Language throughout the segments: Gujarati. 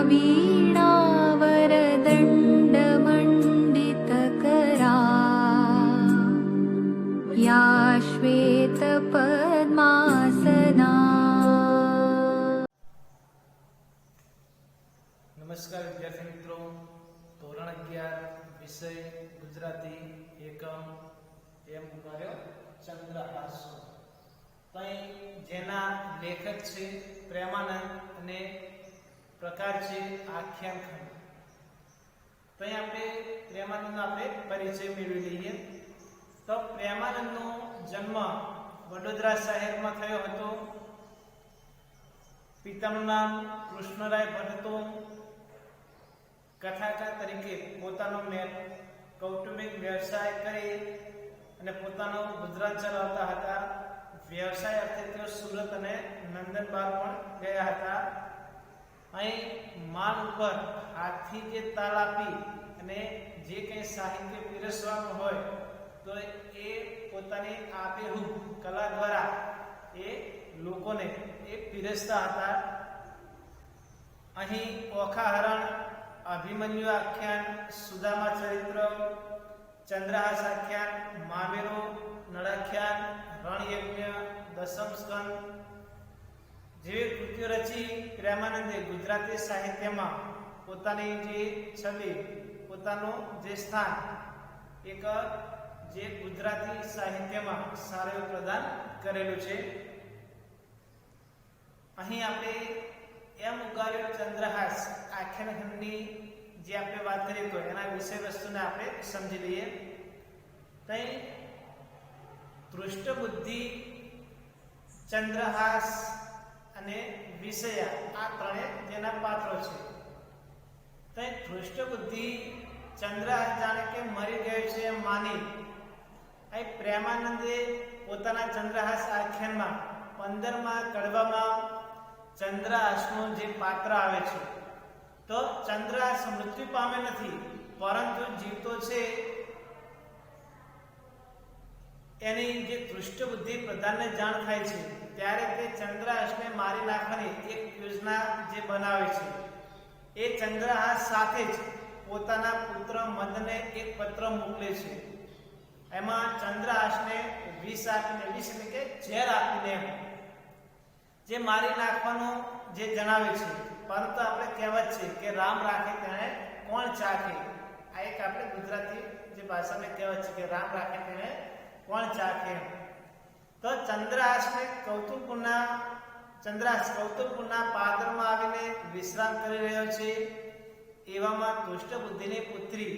वीणावरदण्डमण्डितकरा या श्वेतपद्मासना। नमस्कार विद्यार्थी मित्रों, ધોરણ 11 વિષય ગુજરાતી એકમ એમ ઉગાર્યો ચંદ્રહાસ। તઈ જેના લેખક છે પ્રેમાનંદ અને પ્રકાર છે આખ્યાનખંડ। તઈ આપણે પ્રેમાનંદનો આપણે પરિચય મેળવી લઈએ। તો પ્રેમાનંદનો જન્મ વડોદરા શહેરમાં થયો હતો। પિતાનું નામ કૃષ્ણરાય ભટ્ટ હતું। કથાકાર તરીકે પોતાનો કૌટુંબિક વ્યવસાય કરી અને પોતાનો ગુજરાત ચલાવતા હતા। વ્યવસાય અર્થે તેઓ સુરત અને નંદનબાર પણ ગયા હતા। અહીં માન ઉપર હાથથી જે તાલ આપી અને જે કંઈ સાહિત્ય પીરસવાનું હોય તો એ પોતાની આબેહૂબ કલા દ્વારા એ લોકોને એ પીરસતા હતા। અહીં ઓખા હરણ, અભિમન્યુ આખ્યાન, સુદામા ચરિત્ર, ચંદ્રહાસ આખ્યાન, મામેરો, નળાખ્યાન, રણયજ્ઞ, દસમ સ્કંદ જેવી કૃતિઓ રચી પ્રેમાનંદે ગુજરાતી સાહિત્યમાં પોતાની જે છબી, પોતાનું જે સ્થાન એક જે ગુજરાતી સાહિત્યમાં સારું એવું પ્રદાન કરેલું છે। અહીં આપણે એમ ઉગાર્યો ચંદ્રહાસ આખ્યાનખંડની જે આપણે વાત કરીએ તો એના વિષય વસ્તુને આપણે સમજી લઈએ। તઈ પૃષ્ઠબુદ્ધિ, ચંદ્રહાસ અને વિષયા આ ત્રણે જેના પાત્રો છે। તઈ પૃષ્ઠબુદ્ધિ ચંદ્રહાસ જાણે કે મરી ગયો છે એમ માની અહીં પ્રેમાનંદે પોતાના ચંદ્રહાસ આખ્યાનમાં 15મા કડવામાં ચંદ્રહાસનું જે પાત્ર આવે છે તો ચંદ્રહાસ મૃત્યુ પામે નથી, પરંતુ જીવતો છે। એની જે પૃષ્ઠબુદ્ધિ પ્રધાનને જાણ થાય છે ત્યારે તે ચંદ્રહાસને મારી નાખવાની એક યોજના જે બનાવે છે। એ ચંદ્રહાસ સાથે જ પોતાના પુત્ર મદને એક પત્ર મોકલે છે। એમાં ચંદ્રહાસને વિષ આપીને, વિષ એટલે કે ઝેર આપીને જે મારી નાખવાનું જે જણાવે છે। પરંતુ આપણે કહેવત છે કે રામ રાખે તેણે કોણ ચાખે। આ એક આપણે ગુજરાતી જે ભાષામાં કહેવત છે કે રામ રાખે તેણે કોણ ચાખે। તો ચંદ્રહાસ કૌતુકપુરના પાદરમાં આવીને વિશ્રામ કરી રહ્યો છે। એવામાં દુષ્ટબુદ્ધિની પુત્રી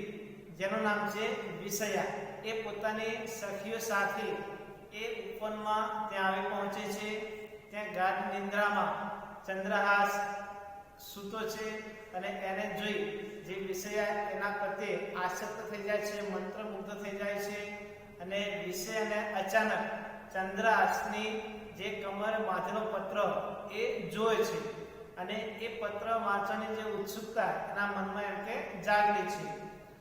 જેનું નામ છે વિષયા એ પોતાની સખીઓ સાથે એ ઉપવનમાં ત્યાં આવી પહોંચે છે। ત્યાં ગાઢ નિંદ્રામાં ચંદ્રહાસ સૂતો છે અને એને જોઈ જે વિષયા એના પ્રત્યે આસક્ત થઈ જાય છે, મંત્રમુગ્ધ થઈ જાય છે। અને વિષયાને અચાનક ચંદ્રહાસની જે કમર બાંધેલો પત્ર એ જોવે છે અને એ પત્ર વાંચવાની જે ઉત્સુકતા એના મનમાં એમ કે જાગેલી છે।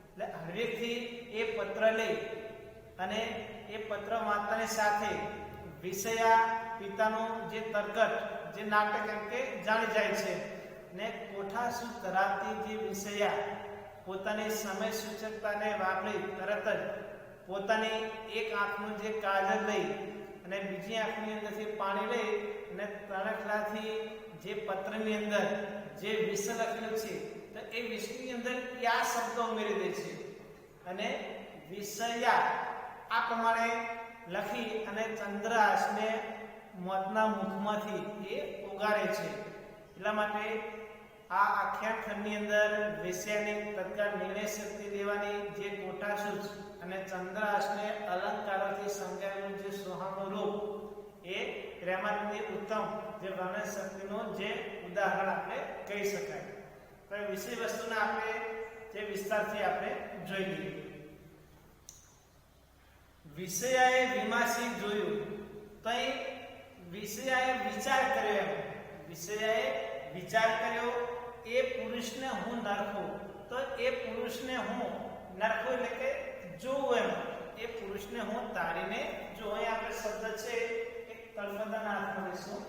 એટલે હળવેકથી એ પત્ર લઈ અને એ પત્ર વાંચતાની સાથે વિષયા પિતાનું જે તરકટ, જે નાટક એમ કે જાણી જાય છે ને કોઠાસૂઝ ધરાવતી જે વિષયા પોતાની સમય સૂચકતાને વાપરી તરત જ પોતાની એક આંખનું જે કાજલ લઈ અને બીજી આંખની અંદરથી પાણી લઈ અને તણખલાથી જે પત્રની અંદર જે વિષ લખેલું છે તો એ વિષની અંદર કયા શબ્દો ઉમેરી દે છે અને વિષયા આ પ્રમાણે લખી અને ચંદ્રહાસને મોતના મુખમાંથી એ ઉગારે છે। એટલા માટે આ આખ્યાનખંડની અંદર વિષયાની તત્કાળ નિર્ણય શક્તિ લેવાની જે કોઠાસૂઝ અને ચંદ્રહાસને અલંકારોથી સંગાયેલું જે સોહાનું રૂપ એ પ્રેમાનંદની ઉત્તમ જે વર્ણન શક્તિનું જે ઉદાહરણ આપણે કહી શકાય। તો વિષય વસ્તુને આપણે જે વિસ્તારથી આપણે જોઈ લઈએ। વિષયાએ વિમાસી જોયું તો વિષયાએ વિચાર કર્યો। વિષયાએ વિચાર કર્યો એ પુરુષને હું નરખું, તો એ પુરુષને હું નરખું એટલે કે જોવું એમ, એ પુરુષને હું તારીને જો। અહીં આપણે શબ્દ છે એક તળપદાના હાથમાં લઈશું।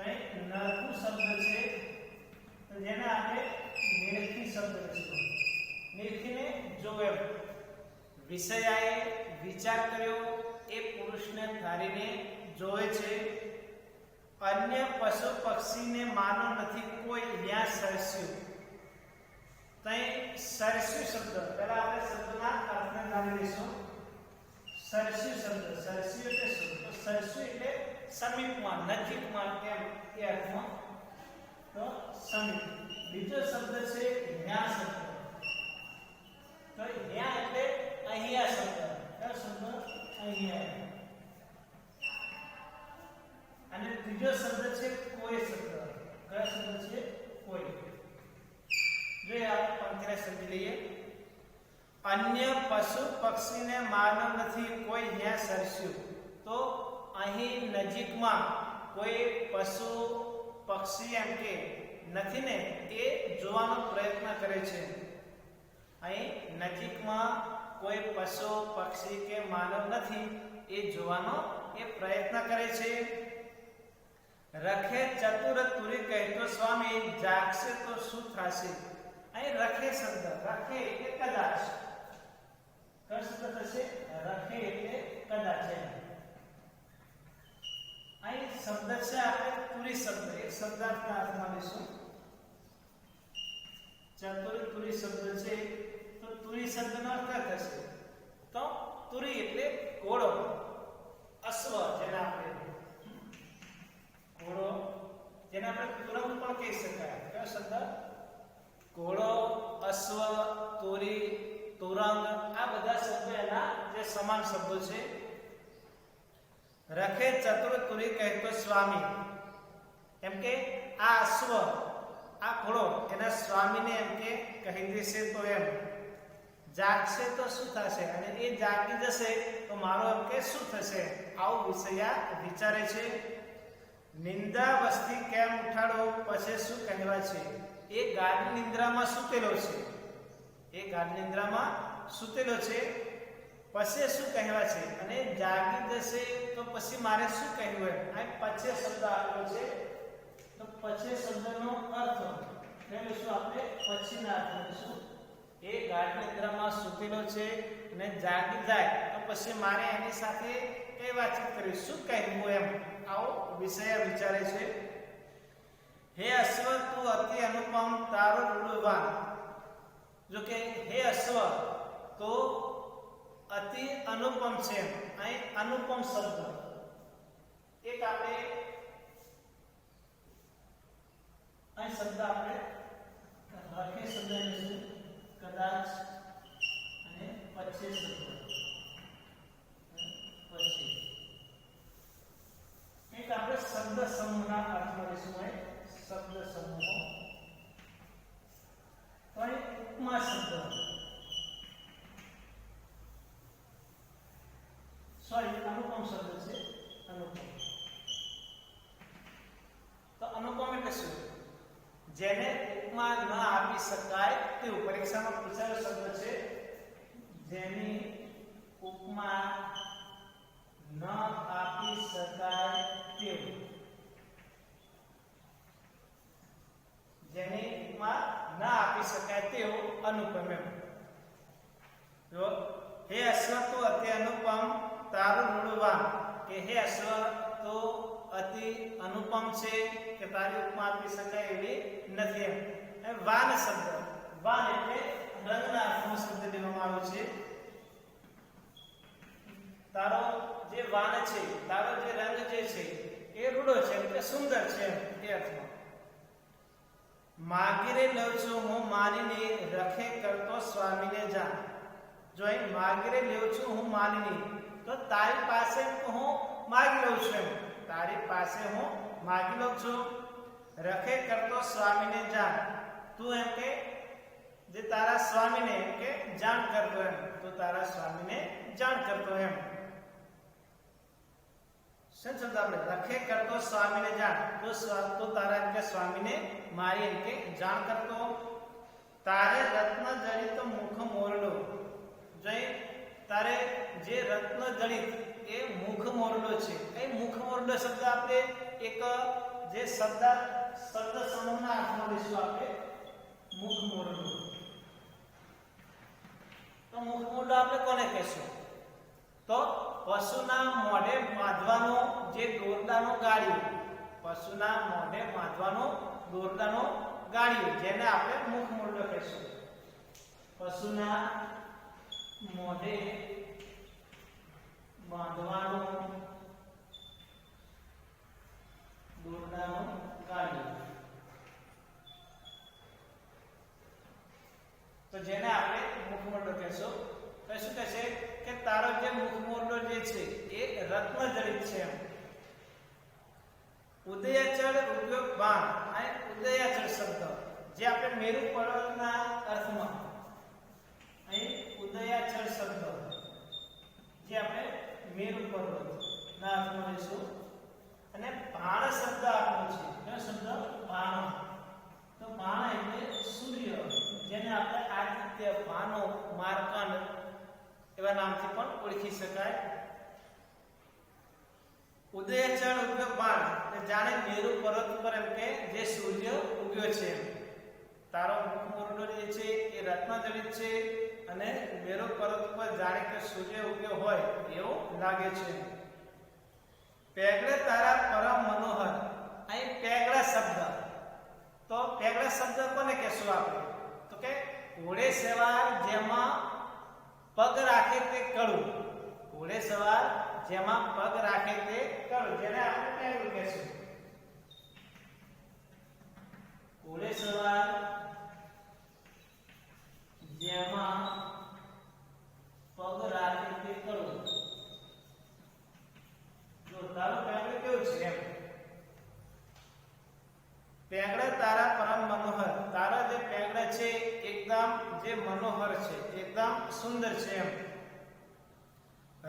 કઈ નરખું શબ્દ છે તો જેને આપણે નિરખી શબ્દ લઈશું. નિરખીને જોવે. વિષયાએ વિચાર કર્યો એ પુરુષને ધારીને જોવે છે. અન્ય પશુ પક્ષીને માનો નથી કોઈ ત્યાં સરસ્યું. તઈ સરસ્યું શબ્દ પહેલા આપણે શબ્દના અર્થને જાણી લઈશું. સરસ્યું શબ્દ, સરસ્યું એટલે શું? તો સરસ્યું એટલે સમીપમાં, નજીકમાં, કેમ એ અર્થમાં. તો સમીપ. બીજો શબ્દ છે ન્યા શબ્દ. તો ન્યા એટલે અહીંયા શબ્દ. કયો શબ્દ? અહીંયા. અને ત્રીજો શબ્દ છે કોઈ શબ્દ. કયો શબ્દ છે? કોઈ. જો આપણે પંક્તિને સમજી લઈએ. અન્ય પશુ પક્ષીને માનવ નથી કોઈ ત્યાં સરસ્યું. તો અહીં નજીકમાં કોઈ પશુ પક્ષી એમ કે નથી ને એ જોવાનો પ્રયત્ન કરે છે. અહીં નજીકમાં કોઈ પશુ પક્ષી કે માનવ નથી એ જોવાનો એ પ્રયત્ન કરે છે. રખે ચતુર તુરી કહેતો સ્વામી જાગશે તો શું થશે. અહીં રખે શબ્દ, રખે એટલે કદાચ. કયો શબ્દ થશે? રખે એટલે કદાચ. અહીં શબ્દ છે આપણે તુરી શબ્દ. એક શબ્દાર્થના અર્થમાં લઈશું. ચતુર તુરી શબ્દ છે તો તુરી શબ્દનો અર્થ થશે તો તુરી એટલે ઘોડો, અશ્વ, જેને આપણે ઘોડો, જેને આપણે તુરંગ પણ કહી શકાય. કયો શબ્દ? ઘોડો, અશ્વ, તુરી, તુરંગ, આ બધા શબ્દો એના જે સમાન શબ્દો છે. રખે ચતુર તુરી કહેતો સ્વામી એમ કે આ અશ્વ, આ ઘોડો એના સ્વામીને એમ કે કહી દેશે તો એમ જાગશે તો શું થશે, અને એ જાગી જશે તો મારો એમ કે શું થશે. આવું વિષયા વિચારે છે. નિંદા વસ્તી કેમ ઉઠાડો પછી શું કહેવા છે. એ ગાઢ નિંદ્રામાં સૂતેલો છે. એ ગાઢ નિંદ્રામાં સૂતેલો છે. પછી શું કહેવા છે અને જાગી જશે તો પછી મારે શું કહેવું એમ. આ પછી શબ્દ આવેલો છે તો પછી શબ્દનો અર્થ એટલે શું આપણે પછીના અર્થ લઈશું. એ ગાઢ નિંદ્રામાં સૂતેલો છે અને જાગી જાય તો પછી મારે એની સાથે કઈ વાતચીત કરવી, શું કહેવું એમ. આવો વિષય વિચારે છે. હે અશ્વ તું અતિ અનુપમ તારો રૂડવાન. જો કે હે અશ્વ તો અતિ અનુપમ છે. અહીં અનુપમ શબ્દ એક આપણે અહીં શબ્દ આપણે રખે શબ્દ લઈશું, કદાચ, અને પછી શબ્દ પછી એક આપણે શબ્દ સમૂહના અર્થમાં લઈશું. અહીં શબ્દ સમૂહો તો અહીં ઉપમા શબ્દ, અનુપમ શબ્દ છે. અનુપમ તો અનુપમ એટલે શું? જેને ઉપમા ન આપી શકાય તેવું. પરીક્ષામાં પૂછાયેલો શબ્દ છે. જેની ઉપમા ન આપી શકાય તેવું. જેની ઉપમા ન આપી શકાય તેવું અનુપમ એમ. જો હે અશ્વ તો અતિ અનુપમ તારું રૂડવાન, કે હે અશ્વ તો અતિ અનુપમ છે કે તારી ઉપમા આપી શકાય એવી નથી એમ. વાન શબ્દ, વાન એટલે રંગના અર્થમાં શબ્દ લેવામાં આવ્યો છે. તારો જે વાન છે, તારો જે રંગ જે છે એ રૂડો છે એટલે સુંદર છે એ અર્થમાં. માગીરે લઉં છું હું માનીને રખે કરતો સ્વામીને જાણ. જો અહીં માગીરે લેઉં છું હું માનીને તો તારી પાસે હું માગી લઉં છું એમ. તારી પાસે હું માગી લઉં છું. રખે કરતો સ્વામીને જાણ, તું એમ કે જે તારા સ્વામીને એમ કે જાણ કરતો એમ. તું તારા સ્વામીને જાણ કરતો એમ. શું શબ્દ આપણે રખે કરતો સ્વામીને જાણ, તો તારા એમ કે સ્વામીને મારી એમ કે જાણ કરતો. તારે રત્ન જડિત મુખ મોરડો. જો તારે જે રત્ન જડિત એ મુખ મોરડો છે. એ મુખ મોરડો શબ્દ આપણે એક જે શબ્દ સમૂહના અર્થમાં લઈશું આપણે મુખ મોરડો. તો મુખ મોરડો આપણે કોને કહેશું? તો પશુના મોઢે બાંધવાનો જે દોરડાનો ગાળિયો, પશુના મોઢે બાંધવાનો દોરડાનો ગાળિયો, જેને આપણે મુખ મોરડો કહેશું. પશુના મોઢે બાંધવાનો દોરડાનો ગાળિયો, તો જેને આપણે મુખ મોરડો કહેશું. તો શું કહે છે કે તારો જે મુખ મોરડો જે છે એ રત્નજડિત છે. ઉદયાચળ ઉપયોગ બાણ અને ઉદયાચળ શબ્દ જે આપણે મેરુ પર્વતના અર્થમાં અહીં ઉદયાચળ શબ્દ જે આપણે મેરુ પર્વતના અર્થમાં લઈશું. અને બાણ શબ્દ આપણો છે. કયો શબ્દ? બાણ. તો બાણ એટલે સૂર્ય, જેને આપણે આદિત્ય, ભાનો, માર્કંડ એવા નામથી પણ ઓળખી શકાય. ઉદયાચળ ઉપયોગ બાણ જાણે મેરુ પર્વત પર એમ કે જે સૂર્ય ઉગ્યો છે. તારો મુખ મોરડો જે છે એ રત્નજડિત છે અને મેરુ પર્વત પર જાણે કે સૂર્ય ઉગ્યો હોય એવું લાગે છે. પેગડે તારા પરમ મનોહર. અહીં પેગડા શબ્દ, તો પેગડા શબ્દ કોને કહેશું આપણે? તો કે ઘોડે સવાર જેમાં પગ રાખે તે કડું. ઘોડે સવાર જેમાં પગ રાખે તે કડું, જેને આપણે પેગડું કહેશું. ઘોડે સવાર જેમાં પગ રાખે તે કડું. જો તારું પેગડું કેવું છે એમ. પેગડા તારા પરમ મનોહર. તારા જે પેગડા છે એકદમ જે મનોહર છે, એકદમ સુંદર છે એમ.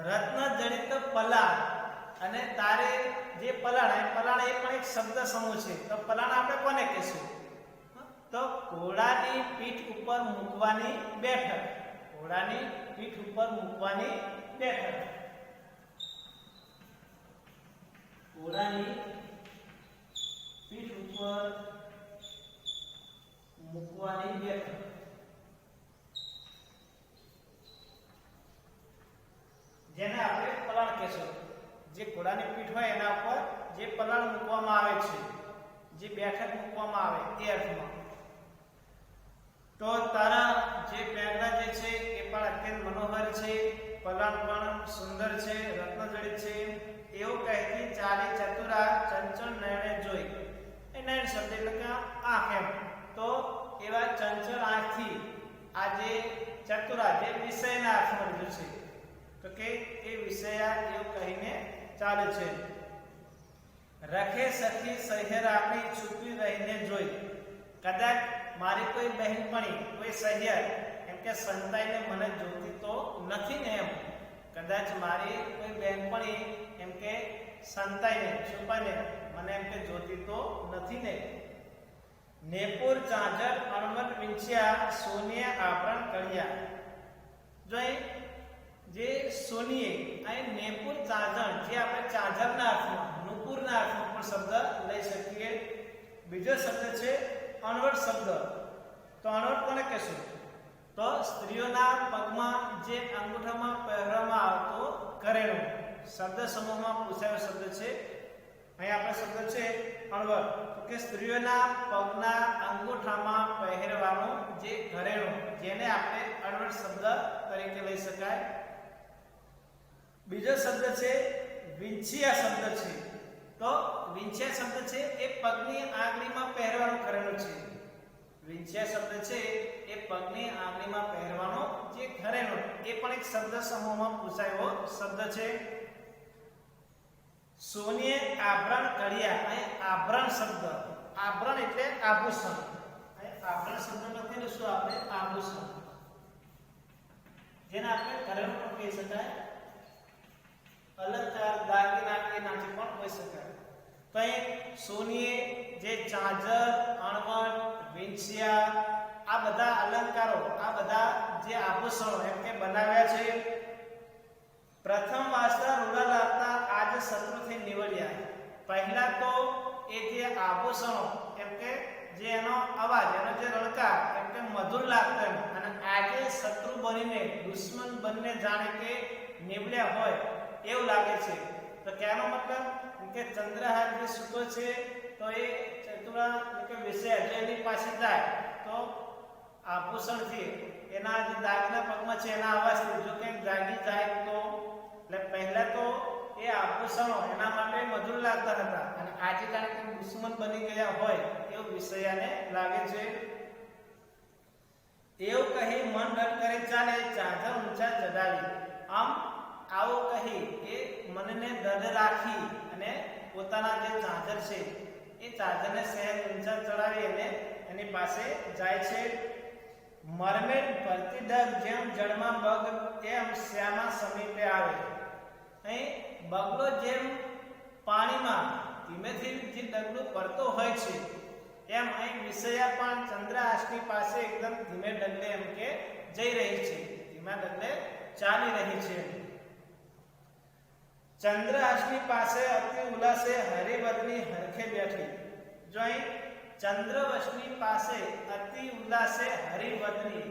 રત્નજડિત પલાણ. અને તારે જે પલાણ એ પણ એક શબ્દ સમૂહ છે. તો પલાણ આપણે કોને કહેશું? તો ઘોડાની પીઠ ઉપર મૂકવાની બેઠક. ઘોડાની પીઠ ઉપર મૂકવાની બેઠક. ઘોડાની પીઠ ઉપર મૂકવાની બેઠક. જેને આપણે પલાણ કહેશું. જે ઘોડાની પીઠ હોય એના ઉપર જે પલાણ મૂકવામાં આવે છે, જે બેઠક મૂકવામાં આવે એ અર્થમાં. તો તારા જે પેગડા જે છે એ પણ અત્યંત મનોહર છે, પલાણ પણ સુંદર છે, રત્નજડિત છે. એવું કહેતી ચાલી ચતુરા ચંચળ નયને જોઈ. એ નયન શબ્દ એટલે કે આંખ એમ. તો એવા ચંચળ આંખથી આ જે ચતુરા જે વિષયના અર્થમાં લીધું છે, તો કે એ વિષયા એવું કહીને ચાલે છે. રખે સખી સહ્યર આપણી છુપી રહીને જોઈ. કદાચ મારી કોઈ બહેનપણી, કોઈ સહ્યર એમ કે સંતાઈને મને જોતી તો નથી ને એમ. કદાચ મારી કોઈ બહેનપણી એમ કે સંતાઈને છુપાઈને મને એમ કે જોતી તો નથી ને. નેપુર ચાંચર અણવટ વિંછ્યા સોનીએ આભરણ કર્યા. જો જે સોનીએ અહીં નેપુર ચાંચર, જે આપણે ચાંચરના અર્થમાં, નુપુરના અર્થમાં પણ શબ્દ લઈ શકીએ. બીજો શબ્દ છે અણવટ શબ્દ. તો અણવટ કોને કહેશું? તો સ્ત્રીઓના પગમાં જે અંગૂઠામાં પહેરવામાં આવતો ઘરેણું. શબ્દ સમૂહમાં પૂછાયો શબ્દ છે. અહીં આપણે શબ્દ છે અણવટ. તો કે સ્ત્રીઓના પગના અંગૂઠામાં પહેરવાનું જે ઘરેણું, જેને આપણે અણવટ શબ્દ તરીકે લઈ શકાય. બીજો શબ્દ છે વિંછિયા શબ્દ છે. તો વિંછિયા શબ્દ છે એ પગની આંગળીમાં પહેરવાનું ઘરેણું છે. વિંછિયા શબ્દ છે એ પગની આંગળીમાં પહેરવાનો જે ઘરેણું, એ પણ એક શબ્દ સમૂહમાં પૂછાયો શબ્દ છે. સોનીએ આભરણ કર્યા. અહીં આભરણ શબ્દ, આભરણ એટલે આભૂષણ. અહીં આભરણ શબ્દ લખેલું શું આપણે? આભૂષણ, જેને આપણે ઘરેણું પણ કહી શકાય. અલંકાર, દાગીના કે નાથી પણ હોઈ શકાય. તો અહીં સોનીએ જે ચાંચર, અણવટ, વિંછિયા, આ બધા અલંકારો, આ બધા જે આભૂષણો એમ કે બનાવ્યા છે. પ્રથમ વાસતા રૂડા લાગતા આજ શત્રુથી નીવડ્યા. પહેલા તો એ એ જે આભૂષણો એમ કે જે એનો અવાજ એનો જે રણકાર એમ કે મધુર લાગતો એમ અને આજે શત્રુ બનીને દુશ્મન બંને જાણે કે નીવડ્યા હોય એવું લાગે છે. તો કહેવાનો મતલબ કે ચંદ્રહાર જે સૂતો છે તો એ ચતુરા કે વિષય જો એની પાસે જાય તો આભૂષણથી એના જે દાગના પગમાં છે એના અવાજથી જો કંઈક દાગી જાય તો એટલે પહેલા તો એ આભૂષણો એના માટે મધુર લાગતા હતા અને આજે જાણે કે દુશ્મન બની ગયા હોય એવું વિષયાને લાગે છે. એવું કહી મન રટ કરે ચાલે ચાદર ઊંચા ચડાવી. આમ આવું કહી એ મનને દઢ રાખી અને પોતાના જે ચાદર છે એ ચાદરને સહેજ ઊંચા ચડાવી અને એની પાસે જાય છે. મરમેડ ભરતી ડગ જેમ જળમાં બગ એમ શ્યામા સમીપે આવે. અહીં બગલો જેમ પાણીમાં ધીમેથી જે ડગલું પડતો હોય છે એમ અહીં વિષયા પણ ચંદ્રહાસની પાસે એકદમ ધીમે ડગલે એમ કે જઈ રહી છે, ધીમા ડગલે ચાલી રહી છે. ચંદ્રહાસની પાસે અતિ ઉલ્લાસે હરિવદની હરખે બેઠી. જો અહીં ચંદ્રવશની પાસે અતિ ઉલ્લાસે હરિવદની,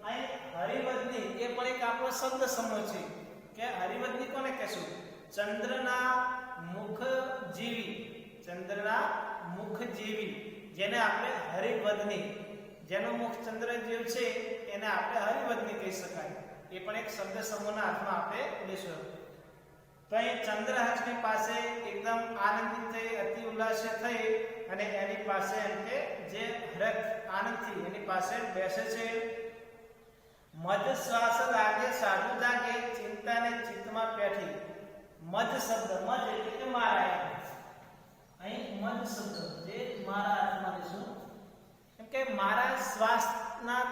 અહીં હરિવદની એ પણ એક આપણો શબ્દ સમૂહ છે કે હરિવદની કોને કહેશું? ચંદ્રના મુખ જેવી, ચંદ્રના મુખ જેવી જેને આપણે હરિવદની, જેનું મુખ ચંદ્ર જેવું છે એને આપણે હરિવદની કહી શકાય. એ પણ એક શબ્દ સમૂહના અર્થમાં આપણે લઈશું. તો અહીં ચંદ્રહાસની પાસે એકદમ આનંદિત થઈ, અતિ ઉલ્લાસ થઈ અને એની પાસે એમ કે જે હરખ આનંદથી એની પાસે બેસે છે. મધ શ્વાસ લાગે સાધુ જાગે ચિંતાને ચિત્તમાં પેઠી. મધ શબ્દ, મધ એટલે કે મારા, અહીં મધ શબ્દ જે મારા અર્થમાં લઈશું એમ કે મારા શ્વાસના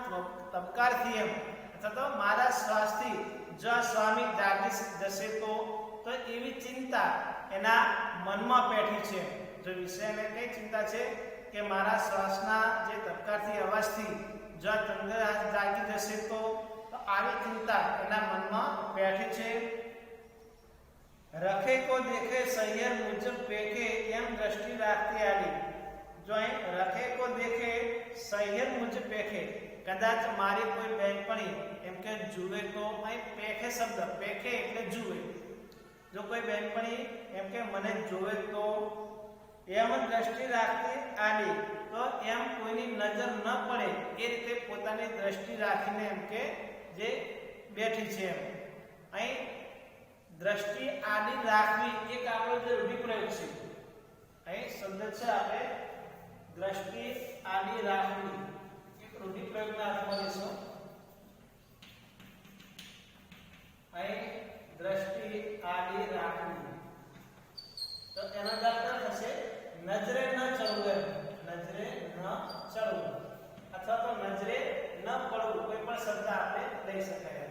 તબકારથી એમ અથવા તો મારા શ્વાસથી જો સ્વામી જાગી જશે તો એવી ચિંતા એના મનમાં પેઠી છે. જો વિષયને કઈ ચિંતા છે કે મારા શ્વાસના જે તબકારથી અવાજથી જો ચંદ્રહાસ જાગી જશે તો આવી ચિંતા એના મનમાં પેઠી છે. રખે કો દેખે સૈયર મુજબ પેખે એમ દ્રષ્ટિ રાખતી આવી. જો અહીં રખે કો દેખે સૈયર મુજબ પેખે, કદાચ મારી કોઈ બહેનપણી એમ કે જુએ તો, અહીં પેખે શબ્દ, પેખે એટલે જુએ. જો કોઈ બહેનપણી એમ કે મને જોવે તો એમ દ્રષ્ટિ રાખતી આવી તો એમ કોઈની નજર ન પડે એ રીતે પોતાની દ્રષ્ટિ રાખીને એમ કે જે બેઠી છે. અહીં દ્રષ્ટિ આડી રાખવી એક આપણો જે રૂઢિપ્રયોગ છે. અહીં શબ્દ છે આપણે દ્રષ્ટિ આડી રાખવી, એક રૂઢિપ્રયોગના અર્થમાં લઈશું. અહીં દ્રષ્ટિ આડી રાખવી તો એનો અર્થ થશે નજરે ન ચડવું, નજરે ન ચડવું અથવા તો નજરે ન પડવું, કોઈ પણ શબ્દ આપણે લઈ શકાય.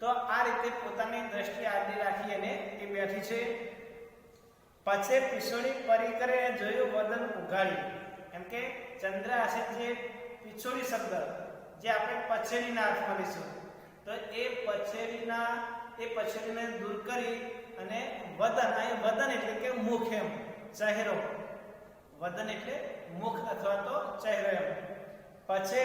તો આ રીતે પોતાની દ્રષ્ટિ આડી રાખી અને એ બેઠી છે. પછી પીછોડી પરી કરે જોયું વદન ઉઘાડી. એમ કે ચંદ્રહાસે જે પીછોડી શબ્દ જે આપણે પછેડીના અર્થમાં લઈશું તો એ પછેડીને દૂર કરી અને વદન, અહીં વદન એટલે કે મુખ એમ, ચહેરો, વદન એટલે મુખ અથવા તો ચહેરો એમ. પછે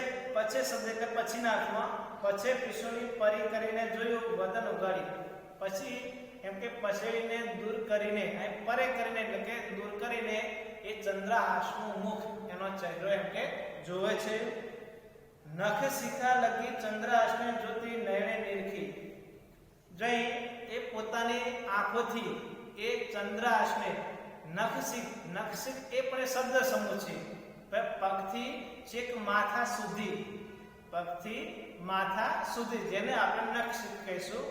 શબ્દ એટલે પછીના અર્થમાં પછે પીછોડી પરી કરીને જોયું વદન ઉઘાડી. પછી એમ કે પછેડીને દૂર કરીને, અહીં પરે કરીને એટલે કે દૂર કરીને એ ચંદ્રહાસનું મુખ, એનો ચહેરો એમ કે જોવે છે. નખ શિખા લગી ચંદ્રહાસને જોતી નયણે નિરખી. જઈ એ પોતાની આંખોથી એ ચંદ્રહાસને નખશિખ એ પણ શબ્દ સમૂહ છે. પગથી છેક માથા સુધી, પગથી માથા સુધી જેને આપણે નખશિખ કહીશું.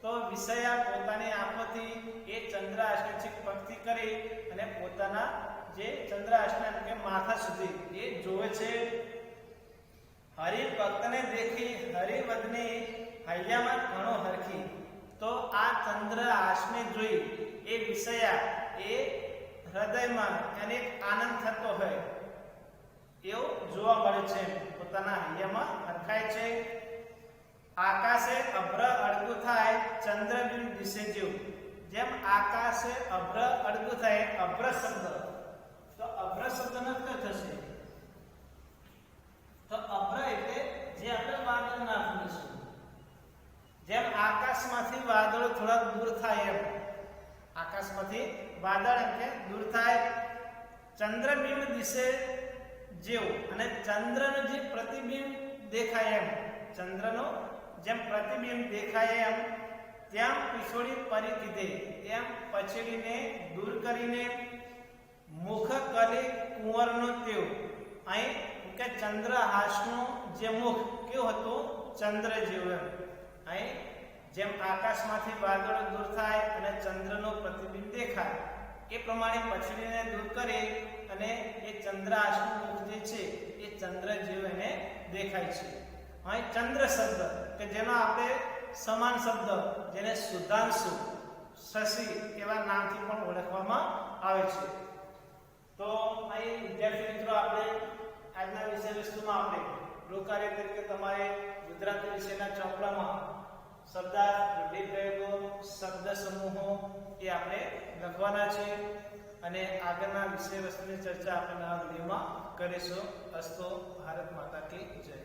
તો વિષયા પોતાની આંખોથી એ ચંદ્રહાસને છેક પગથી કરી અને પોતાના જે ચંદ્રહાસના કે માથા સુધી એ જોવે છે. હરિભક્તને દેખી હરિવદની હૈયામાં ઘણો હરખી. તો આ ચંદ્રહાસને જોઈ એ વિષયા એ હૃદયમાં એને આનંદ થતો હોય એવું જોવા મળે છે, પોતાના હૈયામાં હરખાય છે. આકાશે અભ્ર અડકું થાય ચંદ્રબિંબ દિશે જેવું. જેમ આકાશે અભ્ર અડગું થાય અભ્ર શબ્દ, તો અભ્ર શબ્દનો અર્થ થશે તો અભ્ર એટલે જે આપણે વાદળ નાખીશું, જેમ આકાશમાંથી વાદળો થોડા દૂર થાય એમ, આકાશમાંથી વાદળ એમ કે દૂર થાય, ચંદ્રબિંબ દિશે જેવું, અને ચંદ્રનું જે પ્રતિબિંબ દેખાય એમ, ચંદ્રનો જેમ પ્રતિબિંબ દેખાય એમ, ત્યાં પીછોડી પરી કીધે, એમ પછડીને દૂર કરીને, મુખ કલી કુંવરનો તેવ, અહીં કે ચંદ્રહાસનું જે મુખ કેવું હતું, ચંદ્ર જેવું એમ, અહીં જેમ આકાશમાંથી વાદળો દૂર થાય અને ચંદ્રનો પ્રતિબિંબ દેખાય એ પ્રમાણે પછડીને દૂર કરી અને એ ચંદ્રહાસનું મુખ જે છે એ ચંદ્ર જેવું એને દેખાય છે. અહીં ચંદ્ર શબ્દ કે જેનો આપણે સમાન શબ્દ જેને સુધાંશુ, શશી એવા નામથી પણ ઓળખવામાં આવે છે. તો અહીં વિદ્યાર્થી મિત્રો આપણે આજના વિષય વસ્તુમાં આપણે ગૃહકાર્ય તરીકે તમારે ગુજરાતી વિષયના ચોપડામાં શબ્દાર્થ, રૂઢિપ્રયોગો, શબ્દ સમૂહો એ આપણે લખવાના છે અને આગળના વિષય વસ્તુની ચર્ચા આપણે નવા વિડીયોમાં કરીશું. અસ્તો ભારત માતા કી જય.